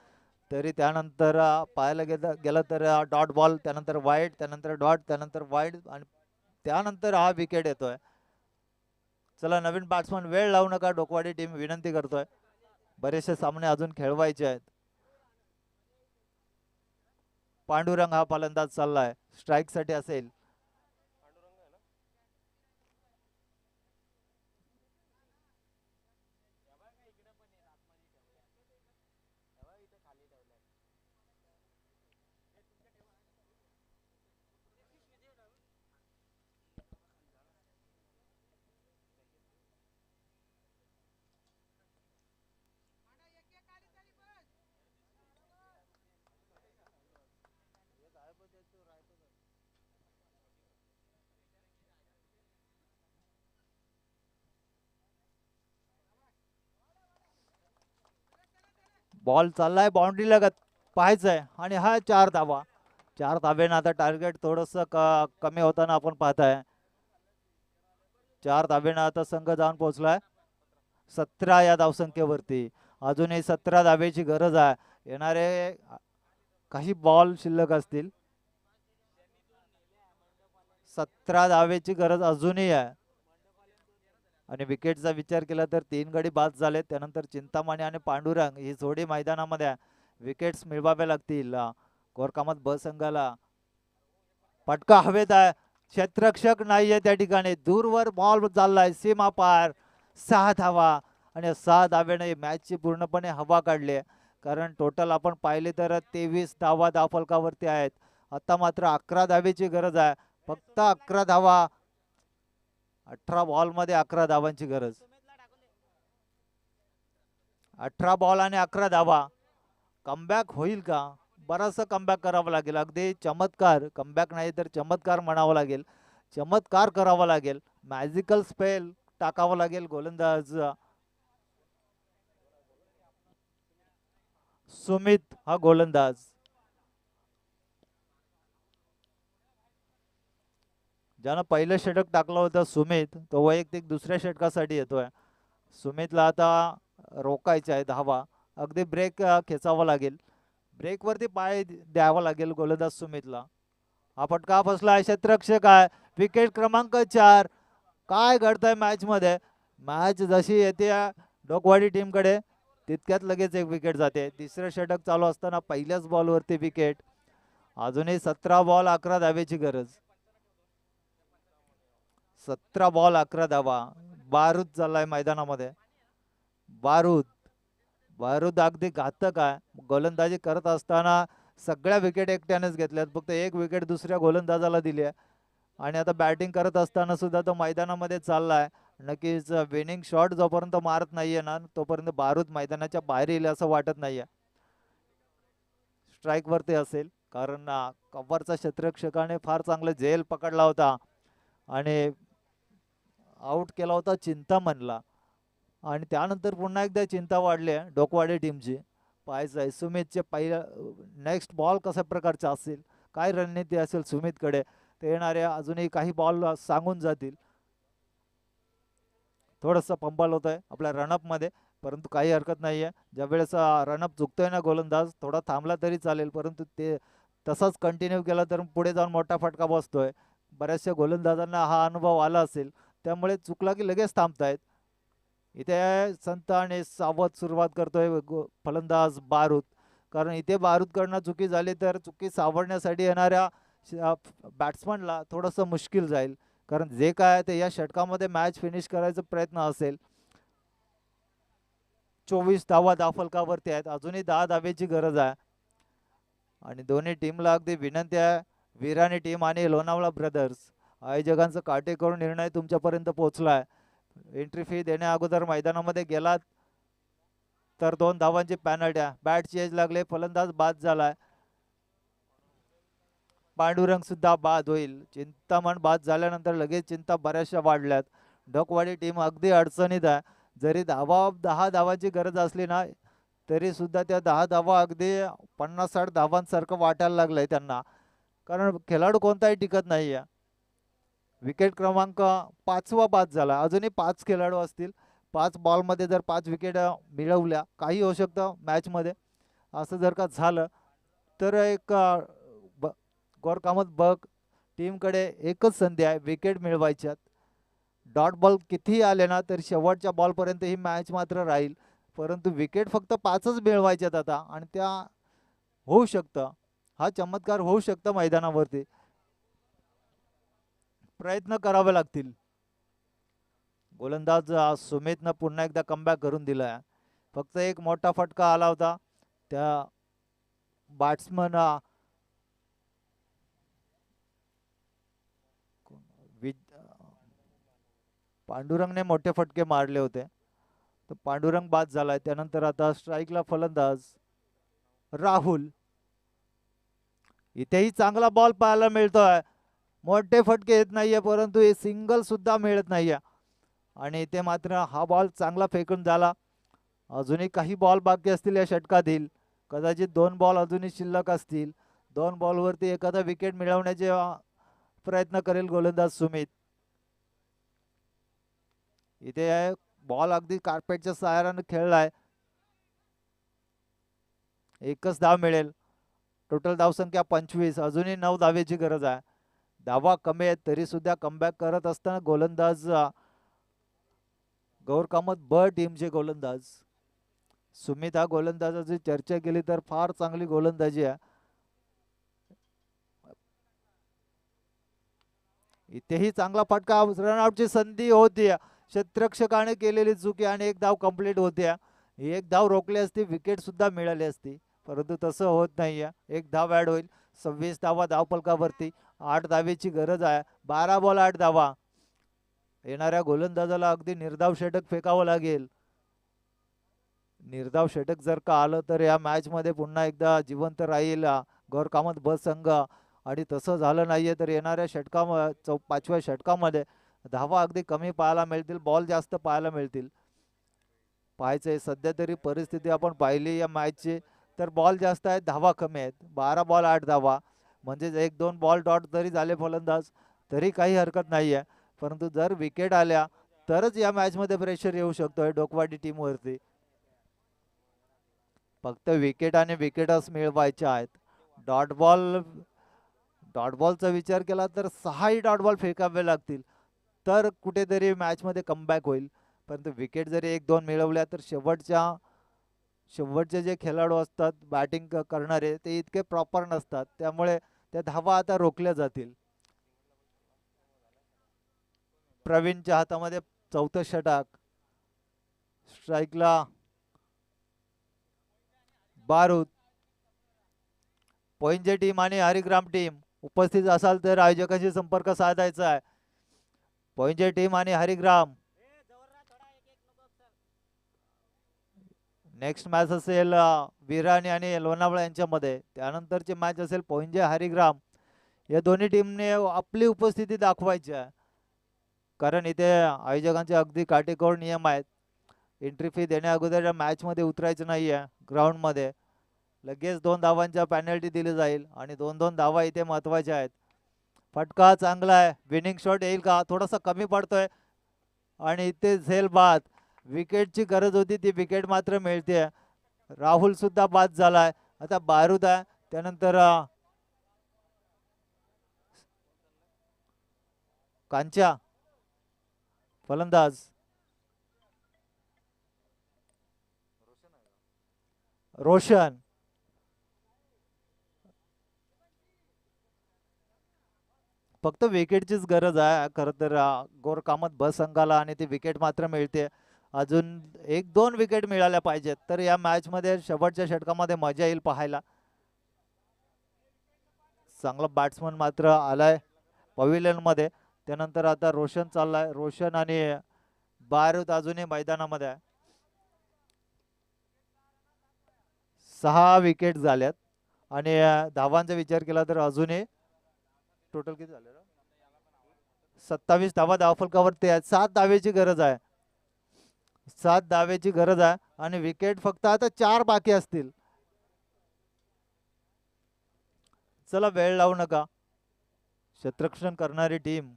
तरी त्यानंतर पाहायला गेलं तर डॉट बॉल, त्यानंतर वाईड, त्यानंतर डॉट, त्यानंतर वाईड आणि त्यानंतर हा विकेट येतोय. चला नवीन बॅट्समन वेळ लावू नका, डोकवाडी टीम विनंती करतोय. बरेचसे सामने अजून खेळवायचे आहेत. पांडुरंग हा फलंदाज चाललाय. स्ट्राईक साठी असेल. बॉल चाललाय बाउंड्री लगत, पाहायचंय आणि हा 4 धावा. 4 धावेनं आता टार्गेट थोडस कमी होताना आपण पाहताय. 4 धावेनं आता संघ जाऊन पोहोचलाय 17 या धावसंख्येवरती. अजूनही 17 धावेची गरज आहे. येणारे काही बॉल शिल्लक असतील. 17 धावेची गरज अजूनही आहे. आणि विकेटचा विचार केला तर 3 गडी बाद झाले. त्यानंतर चिंतामणी आणि पांडुरंग ही जोडी मैदानामध्ये विकेट्स मिळवाव्या लागतील कोरकामत ब संघाला. फटका हवेत आहे, क्षेत्ररक्षक नाहीये त्या ठिकाणी. दूरवर बॉल चाललाय सीमा पार. 6 धावा आणि 6 धावेने मॅचची पूर्णपणे हवा काढली. कारण टोटल आपण पाहिले तर 23 धावा धावफलकावरती आहेत. आता मात्र 11 धावेची गरज आहे. फक्त 11 धावा. 18 बॉल मध्ये 11 धावांची गरज. 18 बॉल आणि 11 धावा. कमबॅक होईल का? बराचसा कमबॅक करावा लागेल. अगदी चमत्कार, कमबॅक नाही तर चमत्कार म्हणावा लागेल. चमत्कार करावा लागेल. मॅजिकल स्पेल टाकावा लागेल गोलंदाज सुमित हा गोलंदाज. ज्यानं पहिलं षटक टाकलं होतं सुमित, तो वैयक्तिक दुसऱ्या षटकासाठी येतोय. सुमितला आता रोकायचे आहे धावा. अगदी ब्रेक खेचावा लागेल. ब्रेकवरती पाय द्यावा लागेल गोलंदाज सुमितला. हा फटका फसला. क्षेत्ररक्षक आहे. विकेट क्रमांक 4. काय घडतंय मॅच मध्ये? मॅच जशी येते डोकवाडी टीम कडे तितक्यात लगेच एक विकेट जाते. तिसरं षटक चालू असताना पहिल्याच बॉलवरती विकेट. अजूनही 17 बॉल 11 धावेची गरज. 17 बॉल 11 धावा. बारूद चाललाय मैदानामध्ये. बारूद बारूद अगदी घातक आहे. गोलंदाजी करत असताना सगळ्या विकेट एकट्यानेच घेतल्यात. फक्त एक विकेट दुसऱ्या गोलंदाजाला दिली आहे. आणि आता बॅटिंग करत असताना सुद्धा तो मैदानामध्ये चाललाय. नक्कीच विनिंग शॉट जोपर्यंत मारत नाहीये ना तोपर्यंत बारूद मैदानाच्या बाहेर येईल असं वाटत नाहीये. स्ट्राईक वरती असेल कारण कव्हरचा क्षेत्ररक्षकाने फार चांगलं झेल पकडला होता आणि आउट केला होता चिंतामणला. आणि त्यानंतर पुन्हा एकदा चिंता वाढली आहे डोकवाडी टीमची. पाहायचं आहे सुमितचे पहिला नेक्स्ट बॉल कशा प्रकारचा असेल, काय रणनीती असेल सुमितकडे. ते येणारे अजूनही काही बॉल सांगून जातील. थोडंसं पंबल होत आहे आपल्या रनअप मध्ये, परंतु काही हरकत नाहीये. ज्या वेळेस रनअप चुकतोय ना गोलंदाज, थोडा थांबला तरी चालेल, परंतु ते तसाच कंटिन्यू केला तर पुढे जाऊन मोठा फटका बसतोय. बऱ्याचशा गोलंदाजांना हा अनुभव आला असेल, त्यामुळे चुकला की लगेच थांबतायत. इथे संत आणि सावध सुरुवात करतोय फलंदाज बारूद. कारण इथे बारूदकडनं चुकी झाली तर चुकी सावरण्यासाठी येणाऱ्या बॅट्समनला थोडंसं मुश्किल जाईल. कारण जे काय ते या षटकामध्ये मॅच फिनिश करायचा प्रयत्न असेल. 24 धावा धावफलकावरती आहेत. अजूनही 10 धावेची गरज आहे. आणि दोन्ही टीमला अगदी विनंती आहे, विराणी टीम आणि लोणावळा ब्रदर्स आयोजकांचा काटेकोर निर्णय तुमच्यापर्यंत पोहोचलाय. एंट्री फी देण्या अगोदर मैदानामध्ये गेलात तर 2 धावांची पॅनल्टी आहे. बॅट चेंज लागले, फलंदाज बाद झालाय. पांडुरंग सुद्धा बाद होईल. चिंतामण बाद झाल्यानंतर लगेच चिंता बऱ्याचशा वाढल्यात. ढोकवाडी टीम अगदी अडचणीत आहे. जरी 10 धावाची गरज असली ना तरी सुद्धा त्या 10 धावा अगदी 50-60 धावांसारखं वाटायला लागलंय त्यांना. कारण खेळाडू कोणताही टिकत नाहीये. विकेट क्रमांक 5वा बाद झाला. अजूनही 5 खेळाडू असतील. 5 बॉलमध्ये जर 5 विकेट मिळवल्या, काही होऊ शकतं मॅच मध्ये. असं जर का झालं तर एक गोरकामत बघ टीमकडे एकच संधी आहे विकेट मिळवायच्यात. डॉट बॉल कितीही आले ना तर शेवटच्या बॉलपर्यंत ही मॅच मात्र राहील. परंतु विकेट फक्त 5च मिळवायच्यात आता, आणि त्या होऊ शकतं, हा चमत्कार होऊ शकतं मैदानावरती. प्रयत्न करावे लागतील. गोलंदाज सुमितनं पुन्हा एकदा कमबॅक करून दिलाय. फक्त एक मोठा फटका आला होता त्या बॅट्समन पांडुरंगने मोठे फटके मारले होते, तर पांडुरंग बाद झालाय. त्यानंतर आता स्ट्राईकला फलंदाज राहुल. इथेही चांगला बॉल पाहायला मिळतोय. मोठे फटके येत नाहीये, परंतु हे सिंगल सुद्धा मिळत नाहीये. आणि इथे मात्र हा बॉल चांगला फेकून झाला. अजूनही काही बॉल बाकी असतील या षटकातील. कदाचित 2 बॉल अजूनही शिल्लक असतील. 2 बॉलवरती एखादा विकेट मिळवण्याचे प्रयत्न करेल गोलंदाज सुमित. इथे बॉल अगदी कार्पेटच्या सहाय्याने खेळलाय. एकच धाव मिळेल. टोटल धावसंख्या 25. अजूनही 9 धावेची गरज आहे. धावा कमी आहेत तरी सुद्धा कमबॅक करत असताना गोलंदाज गौर कामत ब टीमचे गोलंदाज सुमित हा गोलंदाजाची चर्चा केली तर फार चांगली गोलंदाजी आहे. इथेही चांगला फटका. रनआउटची संधी होती. क्षेत्ररक्षकाने केलेली चुकी आणि एक धाव कंप्लीट होत्या. एक धाव रोखली असती विकेट सुद्धा मिळाली असती परंतु तसं होत नाहीये. एक धाव ऍड होईल. 26 धावा धावफलकावरती. 8 धावेची गरज आहे. 12 बॉल 8 धावा. येणाऱ्या गोलंदाजाला अगदी निर्धाव षटक फेकावं लागेल. निर्धाव षटक जर का आलं तर या मॅच मध्ये पुन्हा एकदा जिवंत राहील गौर कामत ब संघ. आणि तसं झालं नाहीये तर येणाऱ्या षटकामध्ये 5व्या षटकामध्ये धावा अगदी कमी पाहायला मिळतील. बॉल जास्त पाहायला मिळतील. पाहायचंय सध्या तरी परिस्थिती आपण पाहिली या मॅचची तर बॉल जास्त आहेत धावा कमी आहेत. 12 बॉल 8 धावा म्हणजे 1-2 बॉल डॉट जरी झाले फलंदाज तरी काही हरकत नाहीये. परंतु जर विकेट आल्या तरच या मॅच मध्ये प्रेशर येऊ शकतोय डोकवाडी टीम वरती. फक्त विकेट आणि विकेटच मिळवायच्या आहेत. डॉट बॉल डॉट बॉलचा विचार केला तर 6ही डॉट बॉल फेकावे लागतील तर कुठेतरी मॅच मध्ये कमबॅक होईल. परंतु विकेट जरी 1-2 मिळवल्या तर शेवटचे जे खेळाडू असतात बॅटिंग करणारे ते इतके प्रॉपर नसतात. त्यामुळे त्या धावा आता रोखल्या जातील. प्रवीणच्या हातामध्ये 4थं षटक. स्ट्राईकला बारूद. पोइंजे टीम आणि हरिग्राम टीम उपस्थित असाल तर आयोजकांशी संपर्क साधायचा आहे. पोइंजे टीम आणि हरिग्राम. नेक्स्ट मॅच असेल विराणी आणि लोणावळा यांच्यामध्ये. त्यानंतरची मॅच असेल पोइंजे हरिग्राम. या दोन्ही टीमने आपली उपस्थिती दाखवायची आहे. कारण इथे आयोजकांचे अगदी काटेकोर नियम आहेत. एंट्री फी देण्या अगोदर मॅच मध्ये उतरायचं नाहीये. ग्राउंड मध्ये लगेच 2 धावांच्या पेनल्टी दिली जाईल आणि 2-2 धावा इथे महत्वाच्या आहेत. फटका चांगला आहे. विनिंग शॉट येईल का. थोडासा कमी पडतोय आणि इथे झेल बाद. विकेटची गरज होती ती विकेट मात्र मिळते. राहुल सुद्धा बाद झालाय. आता बारूद आहे. त्यानंतर कांच्या फलंदाज रोशन. फक्त विकेटचीच गरज आहे खरं तर गौर कामत ब संघाला आणि ती विकेट मात्र मिळते. अजून 1-2 विकेट मिळाल्या पाहिजेत तर या मॅच मध्ये शेवटच्या षटकामध्ये मजा येईल पाहायला. चांगला बॅट्समन मात्र आलाय पवेलियन मध्ये. त्यानंतर आता रोशन चाललाय. रोशन आणि बारूद अजूनही मैदानामध्ये आहे. 6 विकेट झाल्यात आणि धावांचा विचार केला तर अजूनही टोटल किती झाले 27 धावा धावफलकावरती आहेत. 7 धावेची गरज आहे. 7 धावेची गरज आहे आणि विकेट फक्त आता 4 बाकी असतील. चला वेळ लावू नका. क्षेत्ररक्षण करणारी टीम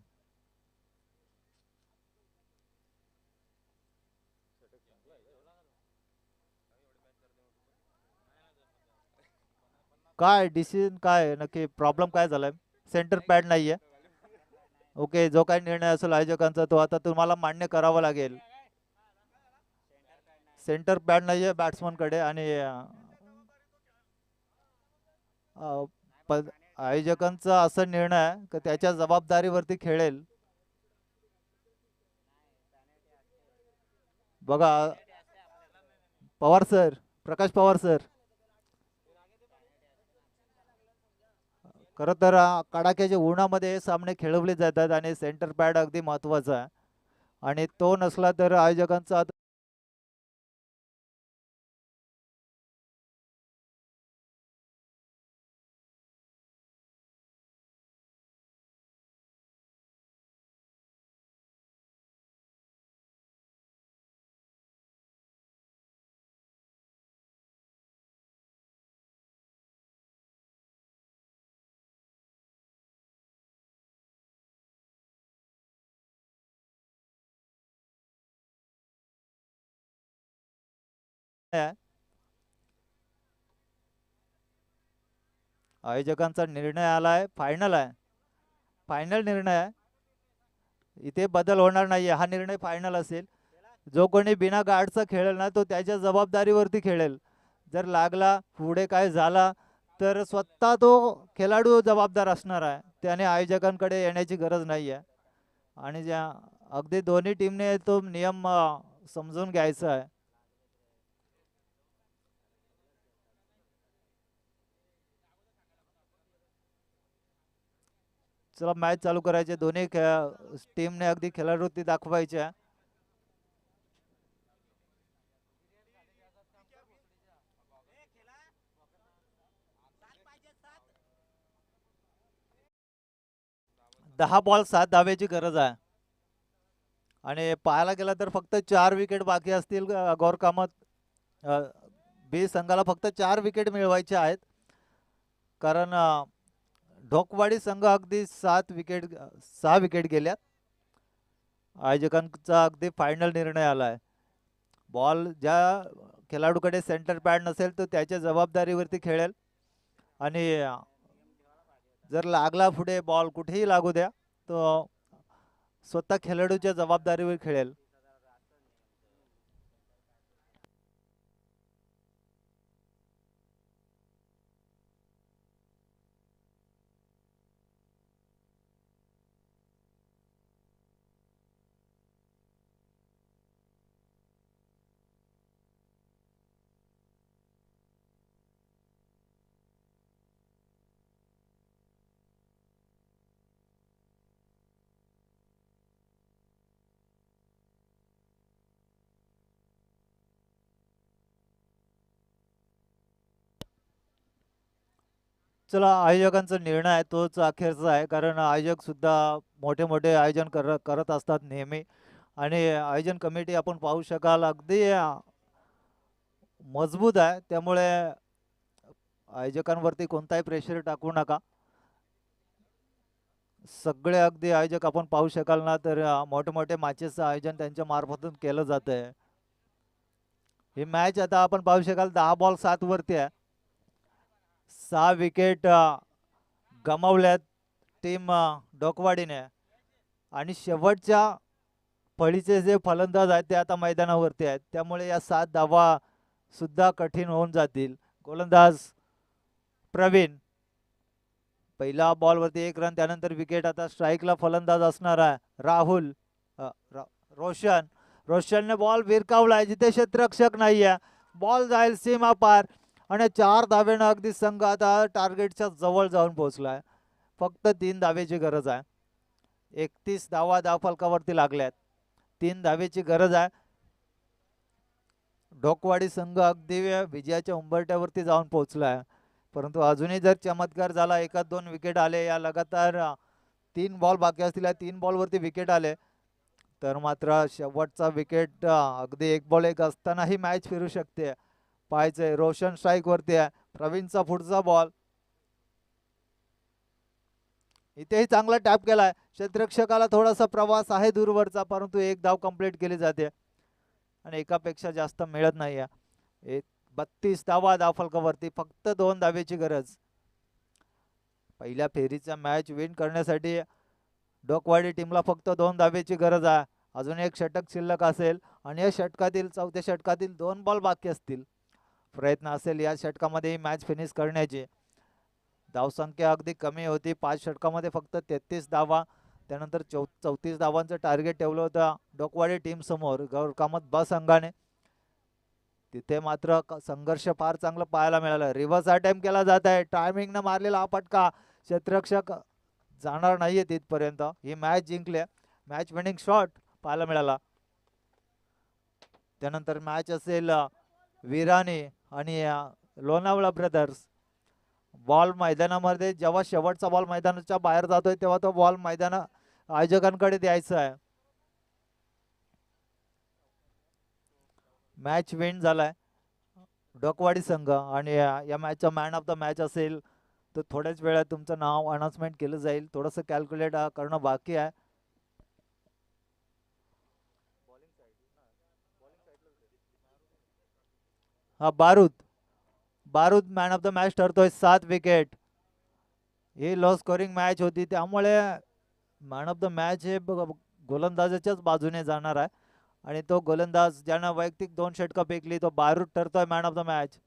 काय डिसिजन काय नक्की प्रॉब्लेम काय झालाय. सेंटर पॅड नाहीये. ओके जो काही निर्णय असेल आयोजकांचा तो आता तुम्हाला मान्य करावा लागेल. सेंटर पॅड नाहीये बॅट्समन कडे आणि आयोजकांचा असा निर्णय आहे की त्याच्या जबाबदारीवरती खेळेल. बघा पवार सर प्रकाश पवार सर. खरं तर कडाक्याच्या उन्हामध्ये सामने खेळवले जातात आणि सेंटर पॅड अगदी महत्वाचा आहे आणि तो नसला तर आयोजकांचा आहे. आयोजकांचा निर्णय आलाय, फायनल आहे. फायनल निर्णय आहे. इथे बदल होणार नाहीये. हा निर्णय फायनल असेल. जो कोणी बिना गार्डचा खेळेल ना तो त्याच्या जबाबदारीवरती खेळेल. जर लागला पुढे काय झाला तर स्वतः तो खेळाडू जबाबदार असणार आहे. त्याने आयोजकांकडे येण्याची गरज नाही आहे. आणि ज्या अगदी दोन्ही टीमने तो नियम समजून घ्यायचा आहे. चला मॅच चालू करायचे. दोन्ही टीमने अगदी खेळाडूती दाखवायच्या. दहा बॉल 7 धावेची गरज आहे. आणि पाहायला गेला तर फक्त 4 विकेट बाकी असतील. गौर कामत बी संघाला फक्त 4 विकेट मिळवायचे आहेत. कारण ढोकवाडी संघ अगदी 6 विकेट गेल्यात. आयोजकांचा अगदी फायनल निर्णय आलाय. बॉल ज्या खेळाडूकडे सेंटर पॅड नसेल तो त्याच्या जबाबदारीवरती खेळेल. आणि जर लागला पुढे बॉल कुठेही लागू द्या तो स्वतः खेळाडूच्या जबाबदारीवर खेळेल. चला आयोजकांचा निर्णय आहे तोच अखेरचा आहे. कारण आयोजक सुद्धा मोठे मोठे आयोजन करत असतात नेहमी. आणि आयोजन कमिटी आपण पाहू शकाल अगदी मजबूत आहे. त्यामुळे आयोजकांवरती कोणताही प्रेशर टाकू नका. सगळे अगदी आयोजक आपण पाहू शकाल ना तर मोठे मोठे मॅचेसचं आयोजन त्यांच्या मार्फतून केलं जात आहे. ही मॅच आता आपण पाहू शकाल 10 बॉल 7 वरती आहे. 6 विकेट गमावल्यात टीम डोकवाडीने. आणि शेवटच्या फळीचे जे फलंदाज आहेत ते आता मैदानावरती आहेत. त्यामुळे या 7 धावा सुद्धा कठीण होऊन जातील. गोलंदाज प्रवीण पहिला बॉलवरती 1 रन. त्यानंतर विकेट. आता स्ट्राईकला फलंदाज असणार आहे राहुल. रोशन. रोशनने बॉल भिरकावलाय जिथे क्षेत्ररक्षक नाहीये. बॉल जाईल सीमा पार. आणि 4 धावेनं अगदी संघ आता टार्गेटच्या जवळ जाऊन पोहोचलाय. फक्त 3 धावेची गरज आहे. 31 धावा धावफलकावरती लागल्यात. 3 धावेची गरज आहे. ढोकवाडी संघ अगदी विजयाच्या उंबरठ्यावरती जाऊन पोहोचलाय. परंतु अजूनही जर चमत्कार झाला, एखाद 2 विकेट आले, या लगातार 3 बॉल बाकी असतील, 3 बॉलवरती विकेट आले तर मात्र शेवटचा विकेट अगदी 1 बॉल 1 असतानाही मॅच फिरू शकते. पाहायचंय. रोशन स्ट्राईक वरती आहे. प्रवीणचा पुढचा बॉल. इथेही चांगला टॅप केलाय. क्षेत्ररक्षकाला थोडासा प्रवास आहे दूरवरचा परंतु 1 धाव कंप्लीट केली जाते. आणि एकापेक्षा जास्त मिळत नाहीये. 32 धावा धावफलकावरती. फक्त 2 धावेची गरज. पहिल्या फेरीचा मॅच विन करण्यासाठी डोकवाडी टीमला फक्त 2 धावेची गरज आहे. अजून एक षटक शिल्लक असेल आणि या षटकातील चौथ्या षटकातील 2 बॉल बाकी असतील. प्रयत्न असेल या षटकामध्ये ही मॅच फिनिश करण्याची. धावसंख्या अगदी कमी होती. 5 षटकामध्ये फक्त 33 धावा. त्यानंतर 34 धावांचं टार्गेट ठेवलं होतं डोकवाडी टीम समोर गौरकामत ब संघाने. तिथे मात्र संघर्ष फार चांगलं पाहायला मिळालं. रिव्हर्स अटेम्प्ट केला जात आहे. टायमिंग न मारलेला हा फटका. क्षेत्ररक्षक जाणार नाहीये तिथपर्यंत. ही मॅच जिंकले. मॅच विनिंग शॉट पाहायला मिळाला. त्यानंतर मॅच असेल विराणी आणि लोणावळा ब्रदर्स. बॉल मैदानामध्ये जेव्हा शेवटचा बॉल मैदानाच्या बाहेर जातोय तेव्हा तो बॉल आयोजकांकडे द्यायचा आहे. मॅच विन झालाय डोकवाडी संघ. आणि या मॅचचा मॅन ऑफ द मॅच असेल तर थोड्याच वेळात तुमचं नाव अनाउन्समेंट केलं जाईल. थोडंसं कॅल्क्युलेट करणं बाकी आहे. हा बारूद. बारूद मॅन ऑफ द मॅच ठरतोय. 7 विकेट. ही लो स्कोरिंग मॅच होती त्यामुळे मॅन ऑफ द मॅच हे गोलंदाजाच्याच बाजूने जाणार आहे आणि तो गोलंदाज ज्यानं वैयक्तिक 2 षटकं फेकली तो बारूद ठरतोय मॅन ऑफ द मॅच.